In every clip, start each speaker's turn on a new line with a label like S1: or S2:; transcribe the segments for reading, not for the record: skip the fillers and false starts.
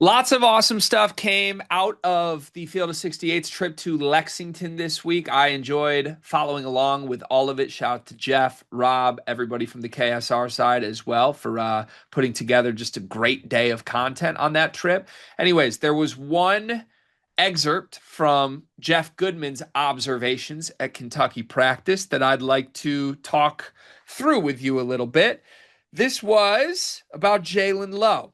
S1: Lots of awesome stuff came out of the Field of 68's trip to Lexington this week. I enjoyed following along with all of it. Shout out to Jeff, Rob, everybody from the KSR side as well for putting together just a great day of content on that trip. Anyways, there was one excerpt from Jeff Goodman's observations at Kentucky practice that I'd like to talk through with you a little bit. This was about Jaylen Lowe,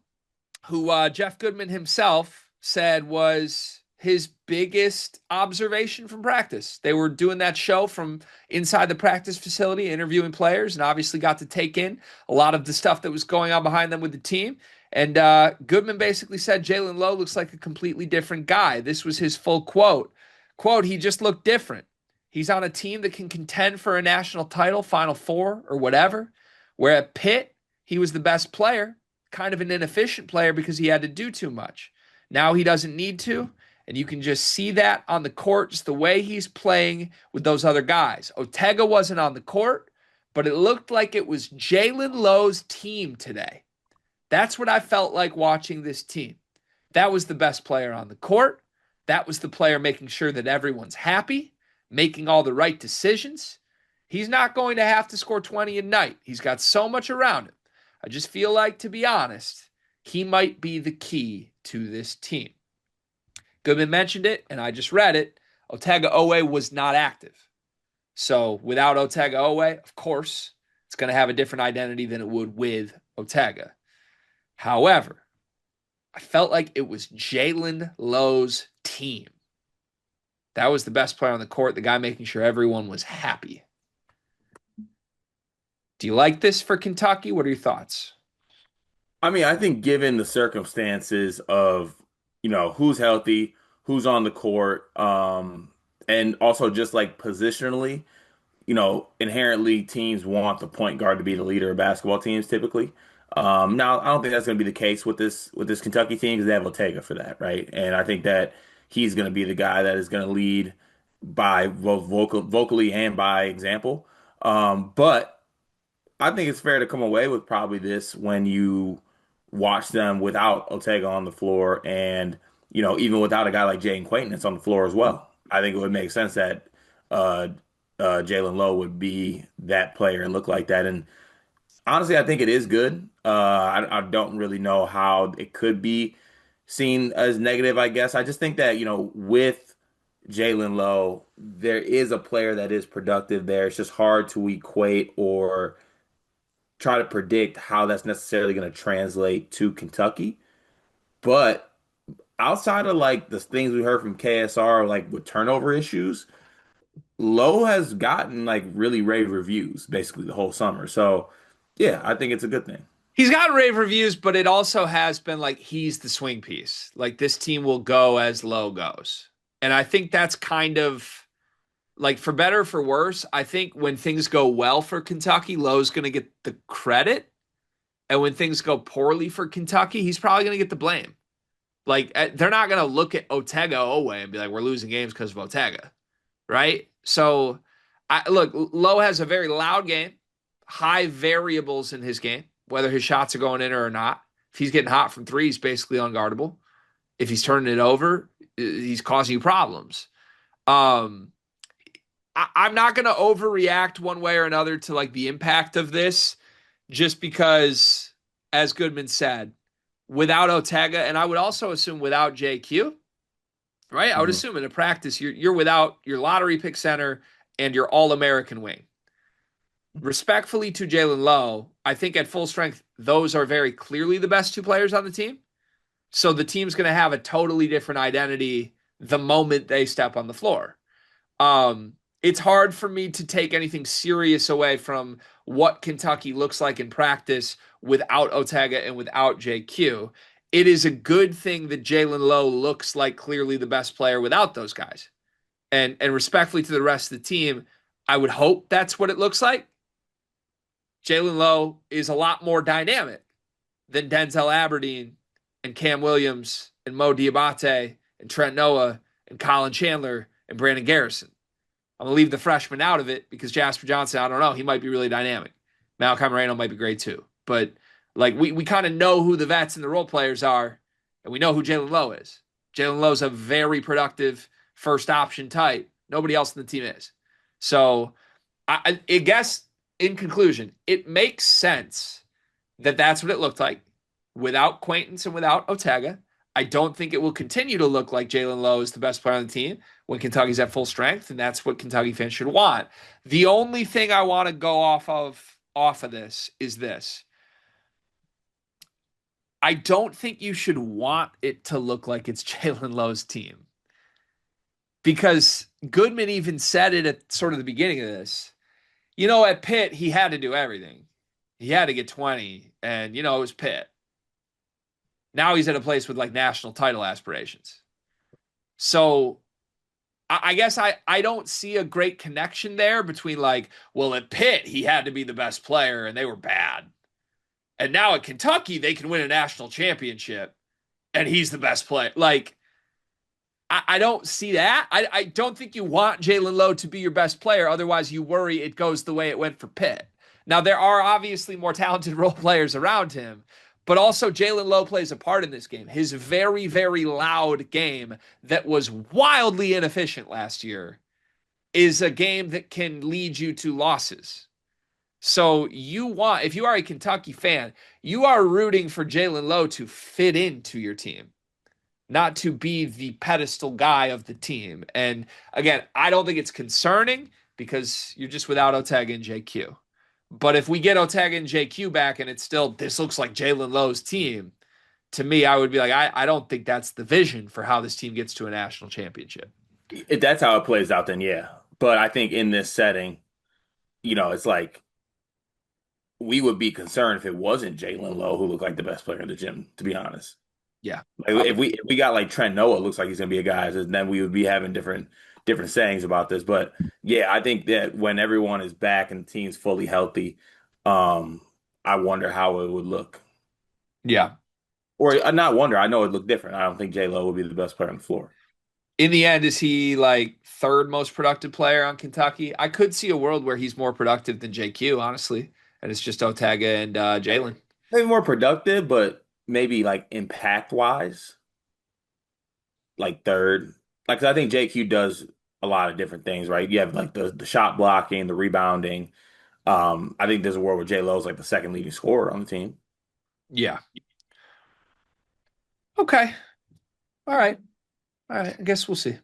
S1: who Jeff Goodman himself said was his biggest observation from practice. They were doing that show from inside the practice facility, interviewing players, and obviously got to take in a lot of the stuff that was going on behind them with the team. And Goodman basically said Jaylen Lowe looks like a completely different guy. This was his full quote. Quote, he just looked different. He's on a team that can contend for a national title, Final Four, or whatever. Where at Pitt, he was the best player, kind of an inefficient player because he had to do too much. Now he doesn't need to, and you can just see that on the court, just the way he's playing with those other guys. Otega wasn't on the court, but it looked like it was Jaylen Lowe's team today. That's what I felt like watching this team. That was the best player on the court. That was the player making sure that everyone's happy, making all the right decisions. He's not going to have to score 20 a night. He's got so much around him. I just feel like, to be honest, he might be the key to this team. Goodman mentioned it, and I just read it. Otega Owe was not active. So without Otega Owe, of course, it's going to have a different identity than it would with Otega. However, I felt like it was Jaylen Lowe's team. That was the best player on the court, the guy making sure everyone was happy. Do you like this for Kentucky? What are your thoughts?
S2: I mean, I think given the circumstances of, who's healthy, who's on the court, and also just like positionally, inherently teams want the point guard to be the leader of basketball teams typically. Now, I don't think that's going to be the case with this Kentucky team because they have Ortega for that, right? And I think that he's going to be the guy that is going to lead by both vocally and by example. But I think it's fair to come away with probably this when you watch them without Ortega on the floor and, even without a guy like Jaden Quayton that's on the floor as well. I think it would make sense that uh, Jaylen Lowe would be that player and look like that. And honestly, I think it is good. I don't really know how it could be seen as negative, I guess. I just think that, with Jaylen Lowe, there is a player that is productive there. It's just hard to equate or try to predict how that's necessarily going to translate to Kentucky. But outside of like the things we heard from KSR, like with turnover issues, Lowe has gotten like really rave reviews basically the whole summer. So yeah, I think it's a good thing.
S1: He's gotten rave reviews, but it also has been like he's the swing piece. Like this team will go as Lowe goes. And I think that's kind of like for better or for worse. I think when things go well for Kentucky, Lowe's going to get the credit. And when things go poorly for Kentucky, he's probably going to get the blame. Like they're not going to look at Otega Owe and be like, we're losing games because of Otega. Right. So look, Lowe has a very loud game, high variables in his game, whether his shots are going in or not. If he's getting hot from three, he's basically unguardable. If he's turning it over, he's causing you problems. Um, I'm not going to overreact one way or another to like the impact of this, just because, as Goodman said, without Otega, and I would also assume without JQ, right? I would
S2: Mhm.
S1: assume in a practice you're without your lottery pick center and your All American wing. Respectfully to Jaylen Lowe, I think at full strength those are very clearly the best two players on the team. So the team's going to have a totally different identity the moment they step on the floor. It's hard for me to take anything serious away from what Kentucky looks like in practice without Otega and without JQ. It is a good thing that Jaylen Lowe looks like clearly the best player without those guys. And respectfully to the rest of the team, I would hope that's what it looks like. Jaylen Lowe is a lot more dynamic than Denzel Aberdeen and Cam Williams and Mo Diabate and Trent Noah and Colin Chandler and Brandon Garrison. I'm going to leave the freshman out of it because Jasper Johnson, I don't know, he might be really dynamic. Malachi Moreno might be great too. But like we kind of know who the vets and the role players are. And we know who Jaylen Lowe is. Jaylen Lowe's a very productive first option type. Nobody else in the team is. So I guess in conclusion, it makes sense that that's what it looked like without Quaintance and without Otega. I don't think it will continue to look like Jaylen Lowe is the best player on the team when Kentucky's at full strength, and that's what Kentucky fans should want. The only thing I want to go off of this is this. I don't think you should want it to look like it's Jaylen Lowe's team because Goodman even said it at sort of the beginning of this. At Pitt, he had to do everything. He had to get 20, and, it was Pitt. Now he's at a place with like national title aspirations. So I guess I don't see a great connection there between like, well, at Pitt, he had to be the best player and they were bad. And now at Kentucky, they can win a national championship and he's the best player. Like, I don't see that. I don't think you want Jaylen Lowe to be your best player. Otherwise, you worry it goes the way it went for Pitt. Now, there are obviously more talented role players around him, but also Jaylen Lowe plays a part in this game. His very, very loud game that was wildly inefficient last year is a game that can lead you to losses. So if you are a Kentucky fan, you are rooting for Jaylen Lowe to fit into your team, not to be the pedestal guy of the team. And again, I don't think it's concerning because you're just without Otega and JQ. But if we get Otega and JQ back and it's still, this looks like Jaylen Lowe's team, to me, I would be like, I don't think that's the vision for how this team gets to a national championship.
S2: If that's how it plays out, then yeah. But I think in this setting, it's like we would be concerned if it wasn't Jaylen Lowe who looked like the best player in the gym, to be honest.
S1: Yeah.
S2: Like if we got like Trent Noah looks like he's gonna be a guy, then we would be having different sayings about this. But yeah, I think that when everyone is back and the team's fully healthy, I wonder how it would look.
S1: Yeah.
S2: Or not wonder, I know it looked different. I don't think J Lo would be the best player on the floor.
S1: In the end, is he like third most productive player on Kentucky? I could see a world where he's more productive than JQ, honestly. And it's just Otega and Jaylen.
S2: Maybe more productive, but maybe like impact wise, like third. Like 'cause I think JQ does a lot of different things, right? You have like the shot blocking, the rebounding. I think there's a world where J Lo's like the second leading scorer on the team.
S1: Yeah. Okay. All right. All right. I guess we'll see.